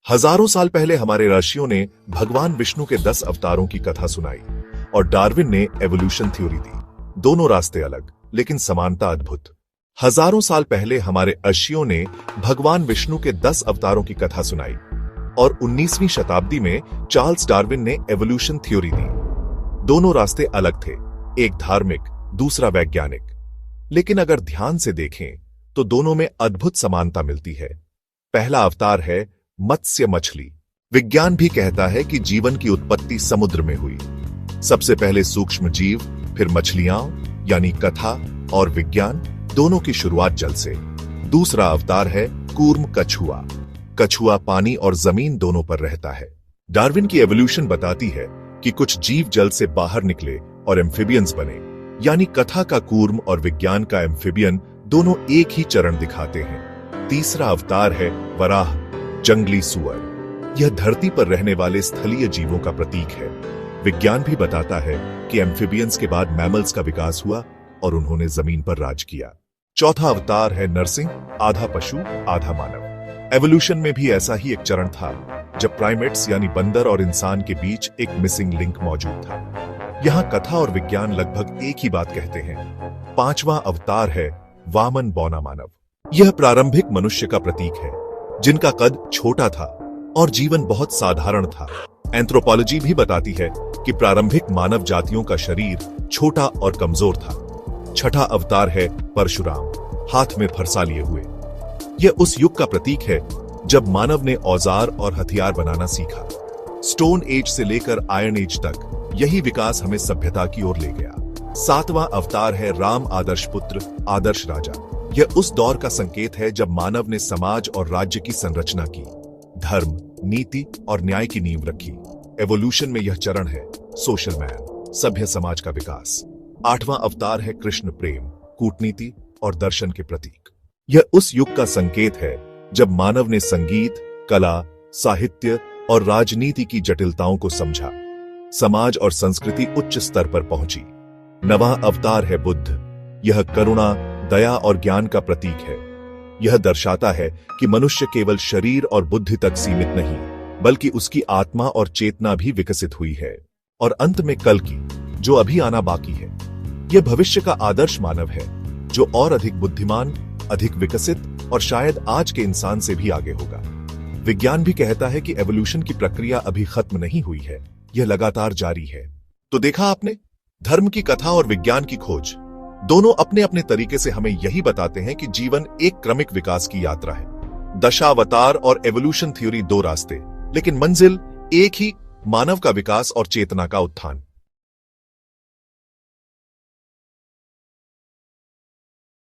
हजारों साल पहले हमारे ऋषियों ने भगवान विष्णु के 10 अवतारों की कथा सुनाई और डार्विन ने एवोल्यूशन थ्योरी दी। दोनों रास्ते अलग, लेकिन समानता अद्भुत। हजारों साल पहले हमारे ऋषियों ने भगवान विष्णु के 10 अवतारों की कथा सुनाई और 19वीं शताब्दी में चार्ल्स डार्विन ने एवोल्यूशन थ्योरी दी। दोनों रास्ते अलग थे, एक धार्मिक, दूसरा वैज्ञानिक, लेकिन अगर ध्यान से देखें तो दोनों में अद्भुत समानता मिलती है। पहला अवतार है मत्स्य मछली। विज्ञान भी कहता है कि जीवन की उत्पत्ति समुद्र में हुई। सबसे पहले सूक्ष्म जीव, फिर मछलियां, यानी कथा और विज्ञान, दोनों की शुरुआत जल से। दूसरा अवतार है कूर्म कछुआ। कछुआ पानी और जमीन दोनों पर रहता है। डार्विन की एवोल्यूशन बताती है कि कुछ जीव जल से बाहर निकले और एम्फिबियंस बने, यानी कथा का कूर्म और विज्ञान का एम्फिबियन दोनों एक ही चरण दिखाते हैं। तीसरा अवतार है वराह, जंगली सुअर। यह धरती पर रहने वाले स्थलीय जीवों का प्रतीक है। विज्ञान भी बताता है कि एम्फिबियंस के बाद मैमल्स का विकास हुआ और उन्होंने जमीन पर राज किया। चौथा अवतार है नरसिंह, आधा पशु आधा मानव। एवोल्यूशन में भी ऐसा ही एक चरण था जब प्राइमेट्स यानी बंदर और इंसान के बीच एक मिसिंग लिंक मौजूद था। यहां कथा और विज्ञान लगभग एक ही बात कहते हैं। पांचवां अवतार है वामन बौना मानव। यह प्रारंभिक मनुष्य का प्रतीक है, जिनका कद छोटा था और जीवन बहुत साधारण था। एंथ्रोपोलॉजी भी बताती है कि प्रारंभिक मानव जातियों का शरीर छोटा और कमजोर था। छठा अवतार है परशुराम, हाथ में फरसा लिए हुए। यह उस युग का प्रतीक है जब मानव ने औजार और हथियार बनाना सीखा। स्टोन एज से लेकर आयरन एज तक यही विकास हमें सभ्यता की ओर ले गया। सातवां अवतार है राम, आदर्श पुत्र, आदर्श राजा। यह उस दौर का संकेत है जब मानव ने समाज और राज्य की संरचना की, धर्म, नीति और न्याय की नींव रखी। एवोल्यूशन में यह चरण है सोशल मैन, सभ्य समाज का विकास। आठवां अवतार है कृष्ण, प्रेम, कूटनीति और दर्शन के प्रतीक। यह उस युग का संकेत है जब मानव ने संगीत, कला, साहित्य और राजनीति की जटिलताओं को समझा। समाज और संस्कृति उच्च स्तर पर पहुंची। नवां अवतार है बुद्ध। यह करुणा, दया और ज्ञान का प्रतीक है। यह दर्शाता है कि मनुष्य केवल शरीर और बुद्धि तक सीमित नहीं, बल्कि उसकी आत्मा और चेतना भी विकसित हुई है। और अंत में कल्कि, जो अभी आना बाकी है। यह भविष्य का आदर्श मानव है, जो और अधिक बुद्धिमान, अधिक विकसित और शायद आज के इंसान से भी आगे होगा। विज्ञान भी कहता है कि एवोल्यूशन की प्रक्रिया अभी खत्म नहीं हुई है, यह लगातार जारी है। तो देखा आपने, धर्म की कथा और विज्ञान की खोज दोनों अपने अपने तरीके से हमें यही बताते हैं कि जीवन एक क्रमिक विकास की यात्रा है। दशावतार और एवोल्यूशन थ्योरी दो रास्ते, लेकिन मंजिल एक ही, मानव का विकास और चेतना का उत्थान।